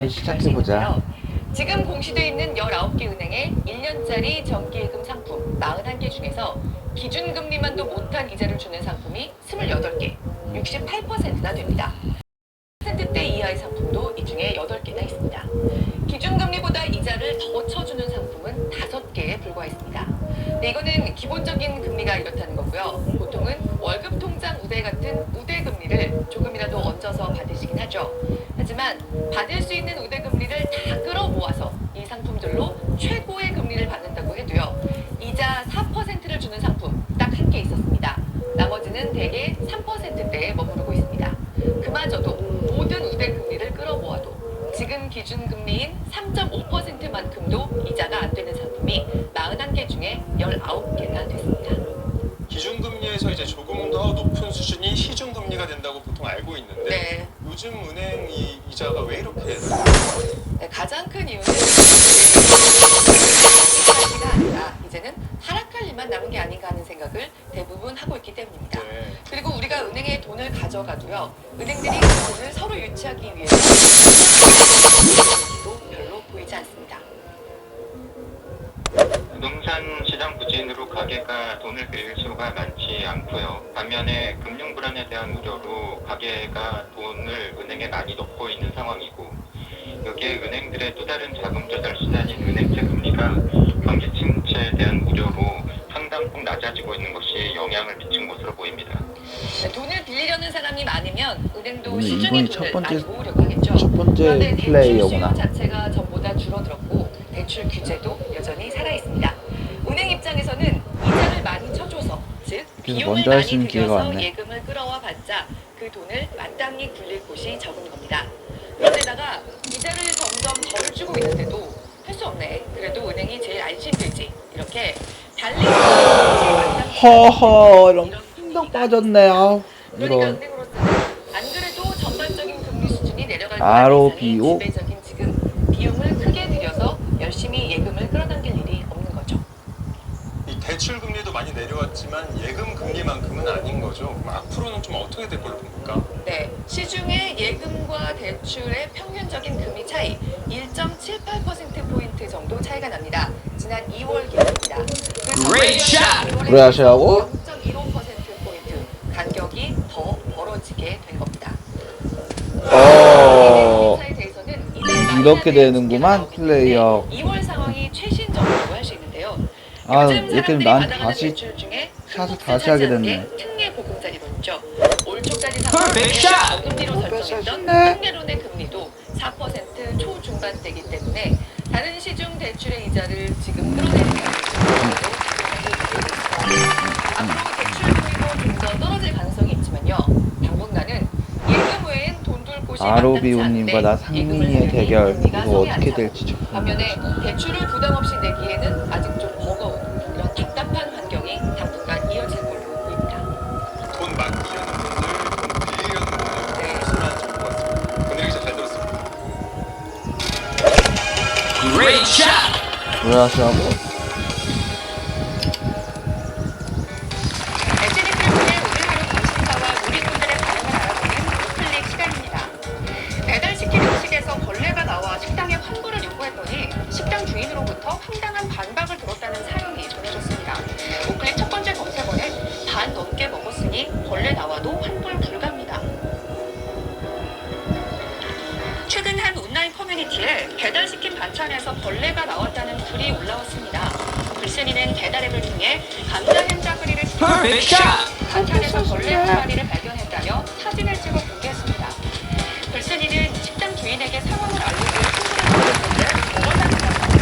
시작해보자. 지금 공시되어 있는 19개 은행의 1년짜리 정기예금 상품 41개 중에서 기준금리만도 못한 이자를 주는 상품이 28개, 68%나 됩니다. %대 이하의 상품도 이 중에 8개나 있습니다. 기준금리보다 이자를 더 쳐주는 상품은 5개에 불과했습니다. 네, 이거는 기본적인 금리가 이렇다는 거고요. 보통은 월급 통장 우대 같은 우대금리를 조금이라도 얹어서 받으시긴 하죠. 하지만 받을 수 있는 우대금리를 다 끌어모아서 이 상품들로 최고의 금리를 받는다고 해도요. 이자 4%를 주는 상품 딱 한 개 있었습니다. 나머지는 대개 3%대에 머무르고 있습니다. 그마저도 모든 우대금리를 끌어모아도 지금 기준금리인 3.5%만큼도 이자가 안 되는 상품이 41개 중에 19개나 됐습니다. 기준금리에서 이제 조금 더 높은 수준이 시중금리가 된다고 보통 알고 있는데 네. 요즘 은행 이자가 왜 이렇게 낮아요? 네, 가장 큰 이유는 이자가 아니라 이제는 하락할 일만 남은 게 아닌가 하는 생각을 대부분 하고 있기 때문입니다. 네. 그리고 우리가 은행에 돈을 가져가도요. 은행들이 그 돈을 서로 유치하기 위해서 도 별로 보이지 않습니다. 부동산 시장 부진으로 가계가 돈을 빌릴 수가 많지 않고요. 반면에 금융 불안에 대한 우려로 가계가 돈을 은행에 많이 넣고 있는 상황이고, 여기에 은행들의 또 다른 자금 조달 수단인 은행채 금리가 경기 침체에 대한 우려로 상당폭 낮아지고 있는 것이 영향을 미친 것으로 보입니다. 돈을 빌리려는 사람이 많으면 은행도 오늘 시중에 이번이 돈을 첫 번째- 많이 모으려고 하겠죠. 첫 번째 그런데 대출 플레이어구나. 수요 자체가 전보다 줄어들었고 대출 규제도 여전히 살아있습니다. 은행 입장에서는 이자를 많이 쳐줘서 즉 비용을 먼저 할 수 많이 있는 기회가 들여서 왔네. 예금을 끌어와 봤자 그 돈을 마땅히 굴릴 곳이 적은 겁니다. 그런데다가 이자를 점점 덜 주고 있는데도 할 수 없네. 그래도 은행이 제일 안심되지. 이렇게 달리 허허 이런 딱 빠졌네. 아 그러니까 이런 은행으로서는 안 그래도 전반적인 금리 수준이 내려갈 ROBO? 지배적인 지금 비용을 크게 들여서 열심히 예금을 끌어당길 일이 없는 거죠. 이 대출 금리도 많이 내려왔지만 예금 금리만큼은 아닌 거죠. 그럼 앞으로는 좀 어떻게 될 걸로 봅니까? 네, 시중의 예금과 대출의 평균적인 금리 차이 1.78%포인트 정도 차이가 납니다. 지난 2월 기준입니다. 그래 하시라고? 0.15%포인트 간격이 더 벌어지게 된 겁니다. 차이에 대해서는 이제 이렇게 되는구만, 플레이어. 2월 상황이 최신적이라고 할 수 있는데요. 아, 요즘 이렇게 사람들이 난 받아가는 다시 대출 중에 샷을 다시 하게 됐네. 특례 보금자리론 있죠. 올 초까지 저금리로 설정했던 특례론의 금리도 4% 초중반대이기 때문에 다른 시중 대출의 이자를 지금 끌어내는 앞으로 대출 금리도 좀 더 떨어질 가능성이 있지만요. 당분간은 예금 외엔 돈 둘 곳이 아로비우님과 나 상민이의 대결 이거 어떻게 될지 좀 반면에 대출을 부담 없이 내기에는 아직 좀 버거운 이런 답답한 환경이 당분간 이어질 걸로 보입니다. 돈 맡기려는 분들, 돈 빌리려는 분들 네. 조심하면 좋을 것 같습니다. 오늘 기자 잘 들었습니다. 그래 하시라고? SNS를 통해 오늘 하루 관심사와 누리꾼들의 반응을 알아보는 우클릭 시간입니다. 배달시킨 음식에서 벌레가 나와 식당에 환불을 요구했더니 식당 주인으로부터 황당한 반박을 들었다는 사연이 전해졌습니다. 우클릭 첫 번째 검색어는 반 넘게 먹었으니 벌레 나와도 환불 불가입니다. 최근 한 온라인 커뮤니티에 배달시킨 반찬에서 벌레가 나왔다는 글이 올라왔습니다. 글쓴이는 배달앱을 통해 감자 햄자그리를 반찬에서 벌레 한 마리를 발견했다며 사진을 찍어 공개했습니다. 글쓴이는 식당 주인에게 상황을 알리고 환불을 받았는데 먹어달라고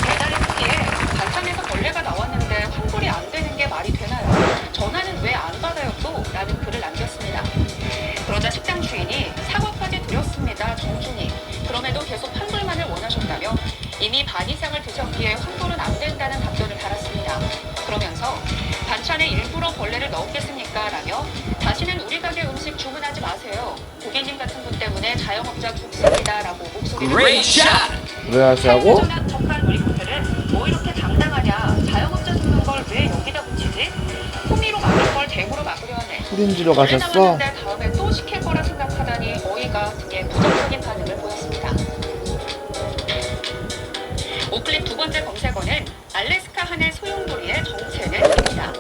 배달앱 후기에 반찬에서 벌레가 나왔는데 환불이 안 되는 게 말이 되나요? 전화는 왜 안 받아요 또? 라는 글을 남겼습니다. 그러자 식당 주인이 사과까지 드렸습니다 정중히. 그럼에도 계속 환불만을 원하셨다며 이미 반 이상을 드셨기에 환불은 안 된다는 답변을 달았습니다. 그러면서 반찬에 일부러 벌레를 넣었겠습니까? 라며 다시는 우리 가게 음식 주문하지 마세요. 고객님 같은 분 때문에 자영업자 죽습니다. 라고 목소리를 내었습니다. 그래 하시라고? 적한 누리꾼들은 뭐 이렇게 당당하냐. 자영업자 죽는 걸 왜 여기다 붙이지? 호미로 막을 걸 대구로 막으려 하네. 프린지로 가셨어? 다음에 또 시킬 거라 생각하다니 어이가 등의 부정적인 반응을 보였습니다. 오클릭 두 번째 검색어는 알래스카 하늘 소용돌이의 정체는입니다.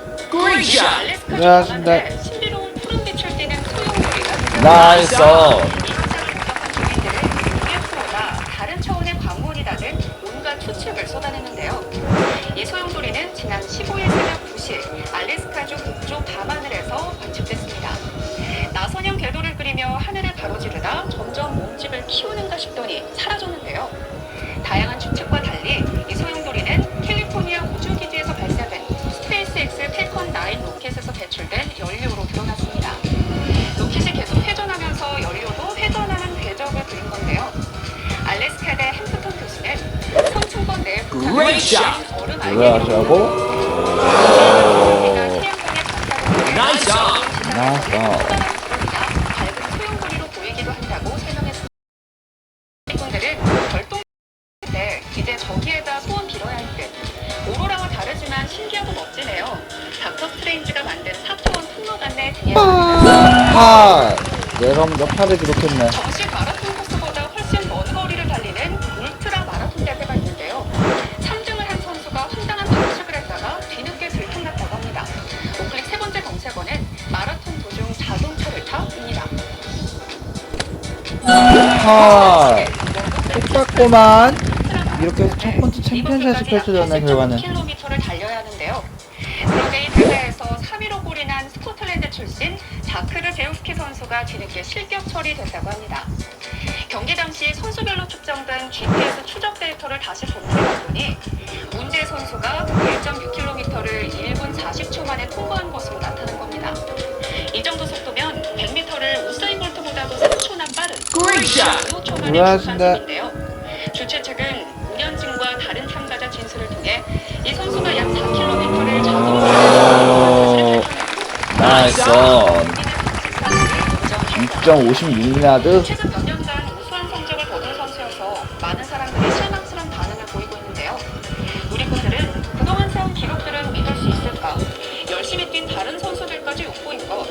알래스카 중 밤하늘에 신비로운 푸른 빛을 띠는 소용돌이가 나이스. 주민들은 UFO나 다른 차원의 광물이라는 온갖 추측을 쏟아내는데요. 이 소용돌이는 지난 15일 새벽 9시 알래스카주 북쪽 밤하늘에서 관측됐습니다. 나선형 궤도를 그리며 하늘을 가로지르다 점점 몸집을 키우는가 싶더니 사라졌는데요. 다양한 추측과 달리 이 소용돌이는 캘리포니아 우주기지에서 발사된 스페이스X 팰컨 9 로켓에서 배출된 연료로 드러났습니다. 로켓이 계속 회전하면서 연료도 회전하는 궤적을 그린 건데요. 알래스카대 햄프턴 교수는 성층권 내에 Great shot. 얼음 뭐라고? 나이스. 나이스. 밝은 소용돌이로 보이기도 한다고 설명했습니다. 분들은 별똥 때 이제 저기에다 소원 빌어야 할 듯. 오로라와 다르지만 신기하고 멋지네요. 닥터 스트레인지가 만든 사차원 통로 단내 등에 파. 내가 먼저 파를 기록했네. 정식 마라톤 코스보다 훨씬 먼 거리를 달리는 울트라 마라톤 대회가 있는데요. 3등을 한 선수가 황당한 반칙을 했다가 뒤늦게 들통났다고 합니다. 오클릭 세 번째 검색어는 마라톤 도중 자동차를 타입니다. 파. 똑같구만. 이렇게 해서 첫 번째 챔피언샷이 펼쳐졌네, 결과는. km를 달려야 하는데요. 그런데 이 대회에서 3위로 골인한 스코틀랜드 출신 자크르 제우스키 선수가 뒤늦게 실격 처리됐다고 합니다. 경기 당시 선수별로 측정된 GPS 추적 데이터를 다시 검토해봤더니 문제 선수가 1.6km를 1분 40초 만에 통과한 것으로 나타난 겁니다. 이 정도 속도면 100m를 우사인 볼트보다도 3초나 빠른 15초 만에 출발한 중인데요. 주최 측은 운현진과 다른 참가자 진술을 통해 이 선수가 약 4km를 자동으로 나이스. 6.56야드. 최근 몇 년간 우수한 성적을 거둔 선수여서 많은 사람들이 실망스러운 반응을 보이고 있는데요. 누리꾼들은 그동안 세운 기록들은 믿을 수 있을까? 열심히 뛴 다른 선수들까지 욕보인 것.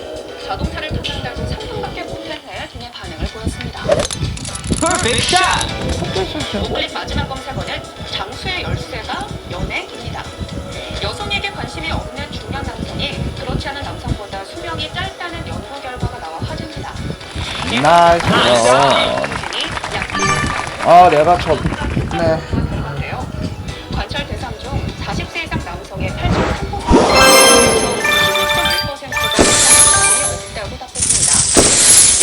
자동차를 탔는데도 3등밖에 못했네 등의 반응을 보였습니다. 오클릭 마지막 검색어는 장수의 열쇠가 연예입니다. 여성에게 관심이 없는 중년 남성이 그렇지 않은 남성보다 수명이 짧다는 연구 결과가 나와 화제입니다. 나이스. 내가 졌네. 관찰 대상 중 40세 이상 남성의 83%가 관심이 없다고 답했습니다.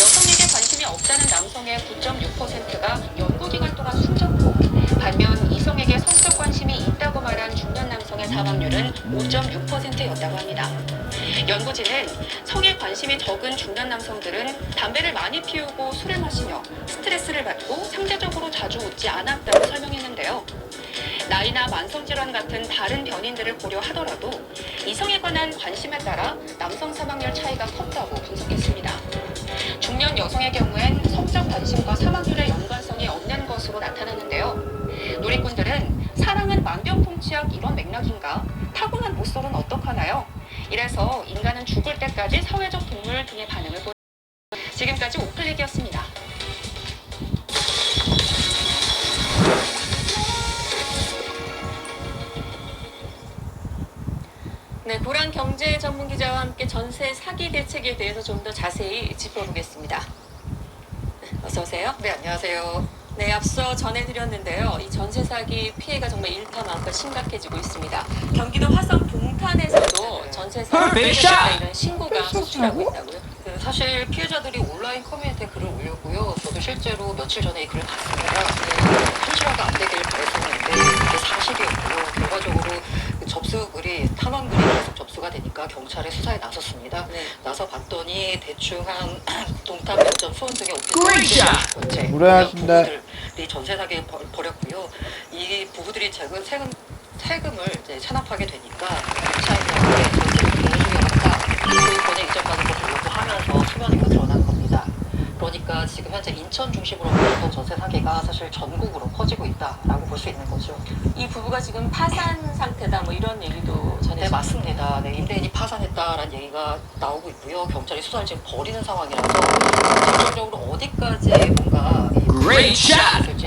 여성에게 관심이 없다는 남성의 9.6%가 연구기간 동안 숨졌고, 반면 이성에게 성적 관심이 있다고 말한 중년 남성의 사망률은 5.6%였다고 합니다. 연구진은 성에 관심이 적은 중년 남성들은 담배를 많이 피우고 술을 마시며 스트레스를 받고 상대적으로 자주 웃지 않았다고 설명했는데요. 나이나 만성질환 같은 다른 변인들을 고려하더라도 이성에 관한 관심에 따라 남성 사망률 차이가 컸다고 분석했습니다. 중년 여성의 경우엔 성적 관심과 사망률의 연관성이 없는 것으로 나타났는데요. 누리꾼들은 사랑은 만병통치약 이런 맥락인가? 타고난 모쏠은 어떡하나요? 이래서 인간은 죽을 때까지 사회적 동물 등의 반응을 보였습니다. 지금까지 오클릭이었습니다. 네, 고란 경제 전문 기자와 함께 전세 사기 대책에 대해서 좀 더 자세히 짚어보겠습니다. 어서 오세요. 네, 안녕하세요. 네, 앞서 전해드렸는데요. 이 전세 사기 피해가 정말 일파만파 심각해지고 있습니다. 경기도 화성 동탄에서도 전세 사기 이런 신고가 속출하고 있다고요? 사실 피해자들이 온라인 커뮤니티에 글을 올렸고요. 저도 실제로 며칠 전에 이 글을 봤습니다. 현실화가 안 되길 바랬었는데 이게 사실이었고요. 결과적으로 그 접수글이 탄원글이 계속 접수가 되니까 경찰에 수사에 나섰습니다. 나서 봤더니 대충 한 동탄 면점 수원 등의 오피스 무례하신데. 부부들이 전세 사기를 벌였고요. 이 부부들이 세금을 이제 찬압하게 되니까 경찰들한테 전세금 보여주게 하겠다. 소유권의 이전받은 걸 보려고 하면서 수면위가 드러난 겁니다. 그러니까 지금 현재 인천 중심으로 벌어졌던 전세 사기가 사실 전국으로 퍼지고 있다라고 볼 수 있는 거죠. 이 부부가 지금 파산 상태다 뭐 이런 얘기도 전해졌습니다. 네, 맞습니다. 네, 임대인이 파산했다라는 얘기가 나오고 있고요. 경찰이 수사를 지금 벌이는 상황이라서 결정적으로 어디까지 뭔가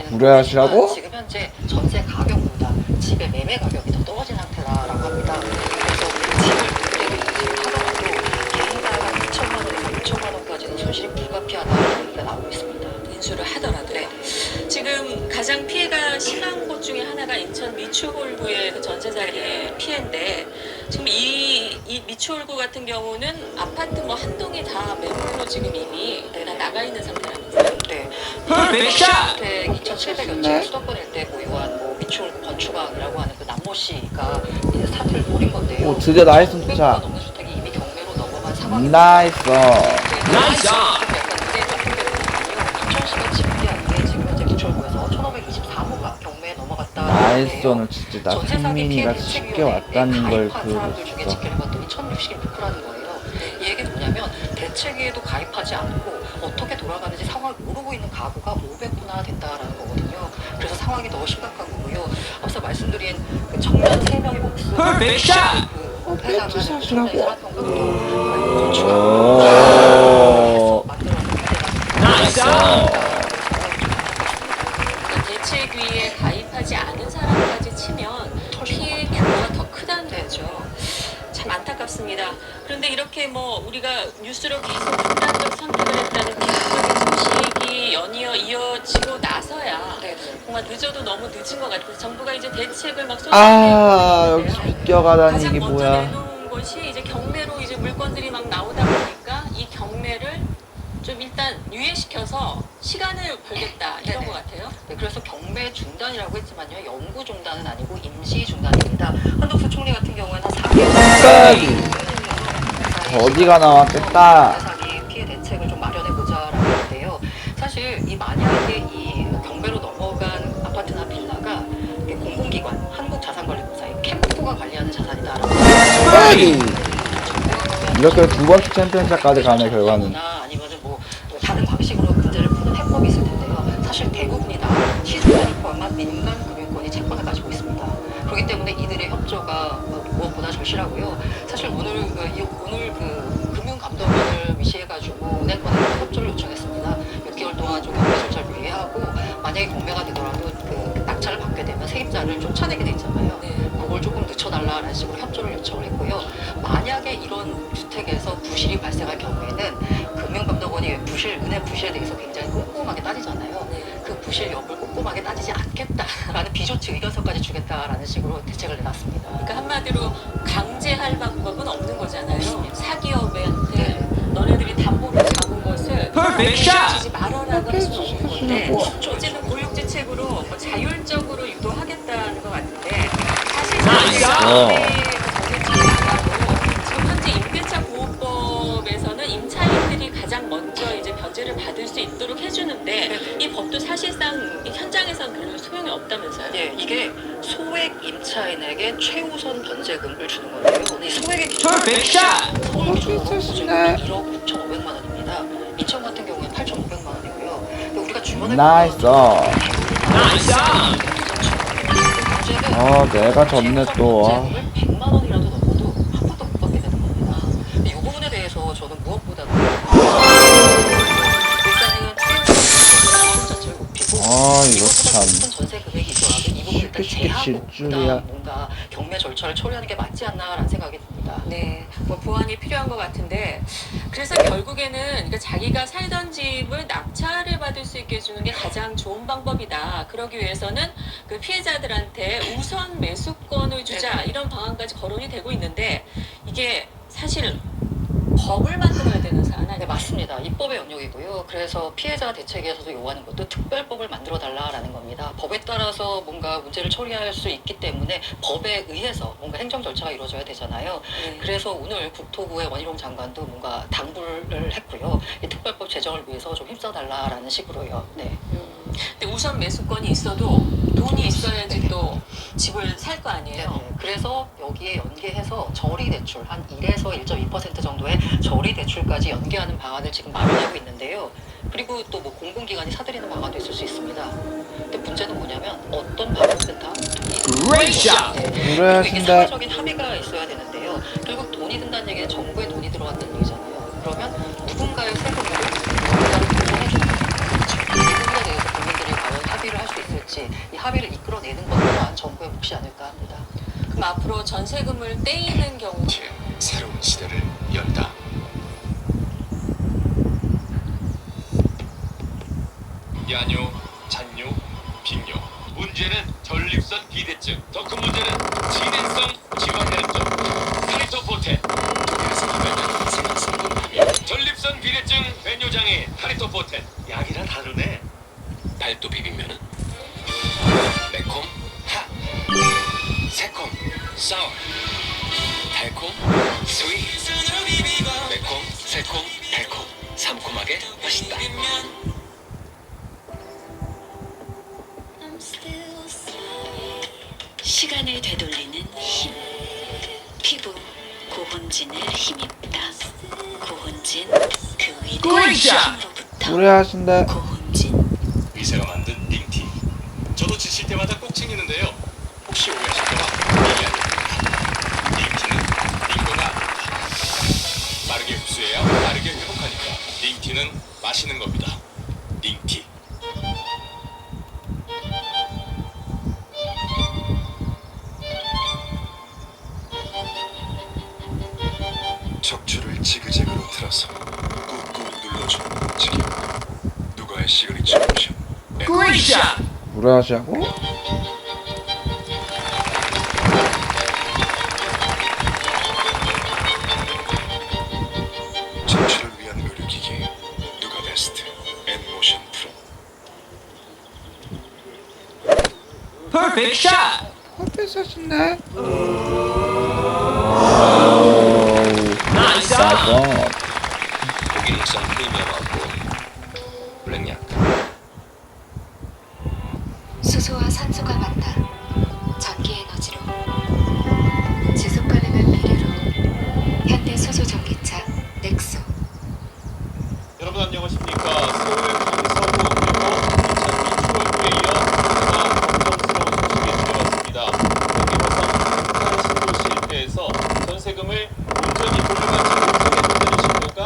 무례하시라고? 지금 현재 전세 가격보다는 집의 매매 가격이 더 떨어진 상태라고 합니다. 그래서 집을 그대로 하더라도 개인가가 2천만 원에서 5천만 원까지는 손실이 불가피하다는 얘기가 나오고 있습니다. 인수를 하더라도 지금 가장 피해가 심한 곳 중에 하나가 인천 미추홀구의 그 전세 사기의 피해인데 지금 이 미추홀구 같은 경우는 아파트 뭐 한 동이 다 매물로 지금 이미 다 나가 있는 상태랍니다. 네. 샷! 주택 2,700여 채 수도권 일대 보유한 뭐 미추홀구 건축왕이라고 하는 그 남모 씨가 이제 사태를 벌인 건데요. 오, 드디어 나이스 500가 도착. 넘는 주택이 이미 경매로 넘어간 상황입니다. 나이스. 나이스! 2010년 집계한데 지금 현재 기초구에서 1,524호가 경매에 넘어갔다. 나이스는 진짜 나 상민이가 쉽게 왔다는 걸 사람들 중에 보여줬어. 집계를 봤더니 1,066호라는 거예요. 이 얘기는 뭐냐면 대책위에도 가입하지 않고 어떻게 돌아가는지 상황을 모르고 있는 가구가 500호나 됐다라는 거거든요. 그래서 상황이 더 심각한 거고요. 앞서 말씀드린 그 청년 3명의 목숨 샷! 그 회사가 샷이라고. 건축 나이스. 대책위에 가입하지 않은 사람까지 치면 피해 규모가 더 크다는 거죠. 참 안타깝습니다. 그런데 이렇게 뭐 우리가 뉴스로 계속 극단적 선택을 했다는 비극적인 소식이 연이어 이어지고 나서야 정말 늦어도 너무 늦은 것 같아서 정부가 이제 대책을 막 아, 여기서 비껴가다니 가장 이게 먼저 뭐야. 내놓은 것이 이제 경매로 이제 물건들이 막 나오다 보니까 이 경매를 좀 일단 유예시켜서 시간을 벌겠다 이런 것 같아요. 네, 그래서 경매 중단이라고 했지만요, 영구 중단은 아니고 임시 중단입니다. 한덕수 총리 같은 경우에는 한 4개월 어디가 나왔겠다. 사기 피해 대책을 좀 마련해 보자라고 하는데요. 사실 이 만약에 이 경매로 넘어간 아파트나 빌라가 공공기관 한국자산관리공사의 캠프가 관리하는 자산이다라고 이렇게 두 번째 챔피언십까지 가네 결과는. 아니면은 뭐 다른 방식으로 문제를 푸는 해법이 있을 텐데요. 사실 대부분이 다 시중단위 포함한 민간 금융권이 채권을 가지고 있습니다. 그렇기 때문에 이들의 협조가 무엇보다 절실하고요. 사실 오늘 그 금융감독원을 위시해가지고 은행권에 협조를 요청했습니다. 6개월 동안 좀 경매 절차를 유예하고 만약에 경매가 되더라도 그 낙찰을 받게 되면 세입자를 쫓아내게 돼 있잖아요. 그걸 조금 늦춰달라는 식으로 협조를 요청을 했고요. 만약에 이런 주택에서 부실이 발생할 경우에는 금융감독원이 은행 부실에 대해서 굉장히 꼼꼼하게 따지잖아요. 그 부실 여부를 꼼꼼하게 따지지 않겠다라는 비조치 의견서까지 주겠다라는 식으로 대책을 내놨습니다. 그러니까 한마디로 강제할 방법은 없는 거잖아요. 사기업한테 너네들이 담보로 잡은 것을 주지 말아라고 할 수는 없는 건데 어쨌든 고육지책으로 뭐 자율적으로 유도하겠다는 것 같은데 사실상 지금 현재 임대차 보호법에서는 임차인들이 가장 먼저 이제 변제를 받을 수 있도록 해주는데 이 법도 사실상 현장에서는 별로 소용이 없다면서요? 예, 이게 소액 임차인에게 최우선 변제금을 주는 건데요. 이 소액의 기준으로 서울 기준으로 보증금이 1억 9,500만 원입니다. 인천 같은 경우에 8,500만 원이고요. 근데 우리가 주변에 나이스. 문제는 내가 졌네 또. 변제금을 100만 원이라도 넘어도 한 푼도 못 받게 되는 겁니다. 근데 이 부분에 대해서 저는 무엇보다도 일단은 최우선 자체를 높이고 이거 참. 큰 전세 금액이 있더라도 이 부분을 일단 쉽게 질 제하고 줄이야. 그다음 뭔가 경매 절차를 처리하는 게 맞지 않나라는 생각이 듭니다. 네, 뭐 보완이 필요한 것 같은데 그래서 결국에는 그러니까 자기가 살던 집을 낙찰을 받을 수 있게 해주는 게 가장 좋은 방법이다. 그러기 위해서는 그 피해자들한테 우선 매수권을 주자 이런 방안까지 거론이 되고 있는데 이게 사실 법을 만들어야 되는 사안 아니에요? 네, 맞습니다. 입법의 영역이고요. 그래서 피해자 대책에서도 요구하는 것도 특별법을 만들어 달라라는 겁니다. 법에 따라서 뭔가 문제를 처리할 수 있기 때문에 법에 의해서 뭔가 행정 절차가 이루어져야 되잖아요. 그래서 오늘 국토부의 원희룡 장관도 뭔가 당부를 했고요. 이 특별법 제정을 위해서 좀 힘써달라라는 식으로요. 네. 근데 우선 매수권이 있어도 돈이 있어야지 또 집을 살 거 아니에요? 네. 그래서 여기에 연계해서 저리 대출 한 1에서 1.2% 정도의 저리 대출까지 연계하는 방안을 지금 마련하고 있는데요. 그리고 또 뭐 공공기관이 사들이는 방안도 있을 수 있습니다. 근데 문제는 뭐냐면 어떤 방안이든 다 돈이 든다. 그리고 이게 사회적인 합의가 있어야 되는데요. 결국 돈이 든다는 얘기는 정부에 돈이 들어왔다는 얘기잖아요. 그러면 누군가의 세금으로 누군가를 보전해주는 거죠. 이 부분에 대해서 국민들이 과연 합의를 할 수 있을까? 될지 이 합의를 이끌어내는 것 또한 정부의 몫이 아닐까 합니다. 그럼 앞으로 전세금을 떼이는 경우 새로운 시대를 연다. 야뇨, 잔뇨, 빈뇨. 문제는 전립선 비대증. 더 큰 문제는 진행성 지방혈증. 카리토포텐. 독일에서 유명한 생활성분함이 전립선 비대증 배뇨장애 카리토포텐. 약이랑 다르네. 발도 비빔면은 매콤, 핫, 새콤, 사워, 달콤, 스윗. 매콤, 새콤, 달콤. 삼콤하게 맛있다. 시간을 되돌리는 힘. 피부 고혼진을 힘입다. 고혼진 그 위대한 힘으로부터 무례하신데. 고혼진. 의사가 만든 링티. 저도 지칠 때마다 꼭 챙기는데요. 혹시 오해하실까봐 얘기하는 링티는 링거가 아닙니다. 빠르게 흡수해야 빠르게 회복하니까 링티는 마시는 겁니다. 링티. 척추를 지그재그로 틀어서 꾹꾹 눌러주는 움직임. 누가의 시그니처 모션. 무례하시고? 척추를 위한 의료기기. 누가 베스트. 앤모션 프로. 헛배사신데? 나이스. 고기능성 프리미엄하고 블랙약. 수소와 산소가 만나 전기 에너지로 지속 가능한 비례로 현대 수소 전기차 넥소. 여러분 안녕하십니까. 서울 강서구 그리고 2002 추월구에 이어 하나 검정스러운 소식이 들려왔습니다. 경기 화성 동탄 신도 실패에서 전세금을 온전히 돌려받지 못하는 신도가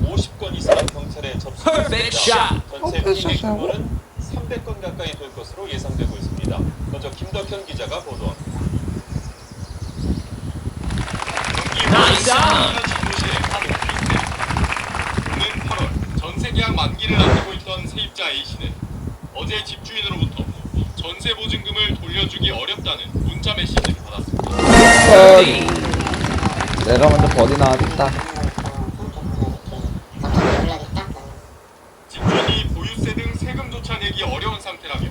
50건 이상 경찰에 접수됐습니다. 전세 피해 규모는 300건 가까이 될 것으로 예상되고 있습니다. 먼저 김덕현 기자가 보도합니다. 나이스. 오는 8월 전세 계약 만기를 앞두고 있던 세입자 A씨는 어제 집주인으로부터 전세 보증금을 돌려주기 어렵다는 문자 메시지를 받았습니다. 내가 먼저 버디 나왔다. 집주인이 보유세 등 세금조차 내기 어려운 상태라며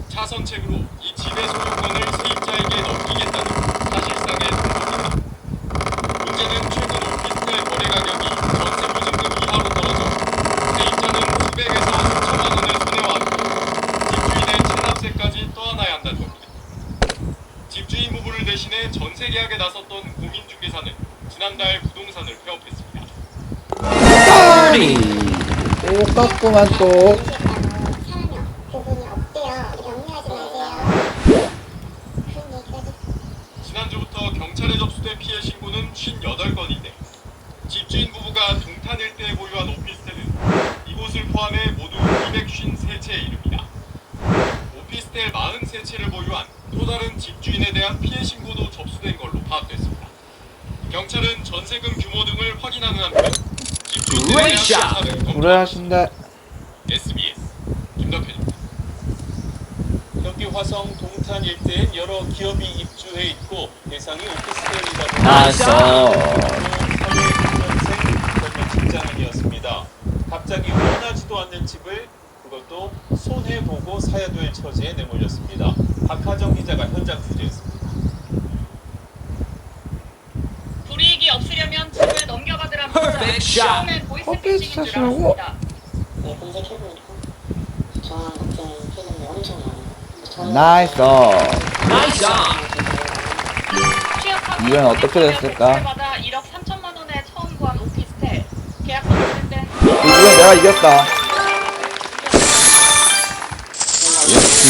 차선책으로 이 집의 소유권을 세입자에게 넘기겠다는 사실상의 통보입니다. 문제는 최근 오피스텔 거래 가격이 전세 보증금 이하로 떨어져 세입자는 수백에서 수천만 원을 손해왔고 집주인의 체납세까지 떠안아야 한다는 겁니다. 집주인 부부를 대신해 전세 계약에 나섰던 공인중개사는 지난달 부동산을 폐업했습니다. 똑같구만 또. 지난주부터 경찰에 접수된 피해 신고는 58건인데 집주인 부부가 동탄 일대에 보유한 오피스텔은 이곳을 포함해 모두 253채에 이릅니다. 오피스텔 43채를 보유한 또 다른 집주인에 대한 피해 신고도 접수된 걸로 파악됐습니다. 경찰은 전세금 규모 등을 확인하는 한편 집주인들에 대한 수사를 검토하고 무례하신데. SBS 김덕현입니다. 경기 화성 동탄 일대엔 여러 기업이 입주해 있고 대상이 오피스텔이다 보니 나이스. 사회 9년생 젊은 직장인이었습니다. 갑자기 원하지도 않는 집을 그것도 손해보고 사야 될 처지에 내몰렸습니다. 박하정 기자가 현장 취재했습니다. 불이익이 없으려면 집을 넘겨받으란 문자. Perfect shot. 처음엔 보이스피싱인 줄 샷이라고? 알았습니다. 검색해보니까 저한테 피해는 엄청 많아요. 나이스. 나이스. 취업하고 이건 어떻게 됐을까? 대출을 받아 1억 3천만 원에 처음 구한 오피스텔. 계약서 쓸 땐 이건 내가 이겼다.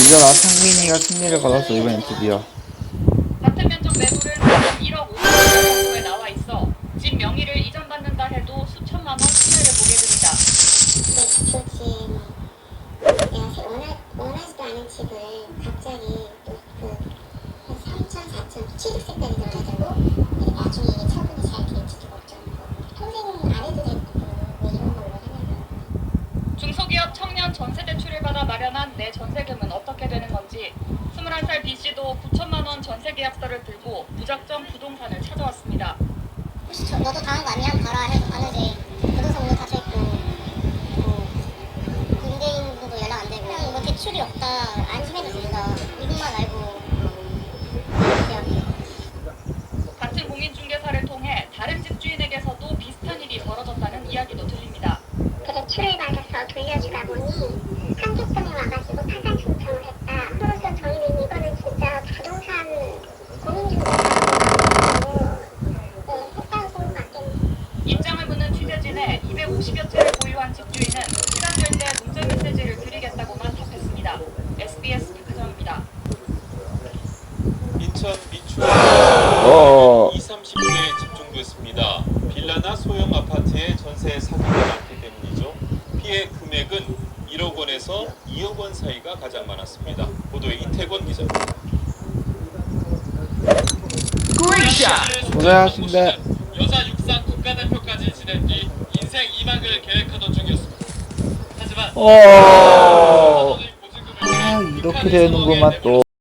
이겨라. 상민이가 승리를 거뒀어 이번엔 드디어. 같은 면적 매물은 1억 5천만 원 정도에 나와 있어 집 명의를 이전받는다 해도 수천만 원 손해를 보게 됩니다. 근데 좋지. 내가 원하지도 않은 집을 갑자기 그 3천, 4천 취득세까지 들어가지고 나중에 이게 처분이 잘 될지도 걱정. 평생 안 해도 되고 왜 이런 걸로 하냐고. 중소기업 청년 전세 대출을 받아 마련한 내 전세금은 어떻게 되는 건지 21살 B씨도 9천만 원 전세 계약서를 들고 무작정 부동산을 찾아왔습니다. 혹시 너도 당한 거 아니야? 봐라 해도 안 오지. 부동산도 닫혀있고 임대인도 연락 안 되고 그냥 뭐 대출이 없다 안심해도 된다 이것만 알고 같은 공인중개사를 통해 다른 집주인에게서도 비슷한 일이 벌어졌다는 이야기도 들립니다. 대출을 받아서 돌려주다 보니 상대방이 와가지고 파산 신청을 했다. 그래서 저희는 이거는 진짜 부동산 공인중개사라고 했다고 생각하겠네요. 입장을 묻는 취재진에 250여 채를 보유한 집주인은 시간 될 때 문자 메시지를 드리겠다고만 답했습니다. SBS 백화점입니다. 인천 미추홀 어. 20-30주에 집중됐습니다. 빌라나 소형 아파트의 전세 사기가 많기 때문이죠. 피해 금액은 1억 원에서 2억 원 사이가 가장 많았습니다. 보도에 이태권 기자입니다. 고생하셨습니다. 여자 육상 국가대표까지 지낸 뒤 인생 2막을 계획하던 중이었습니다. 하지만 아, 이렇게 되는구만 또.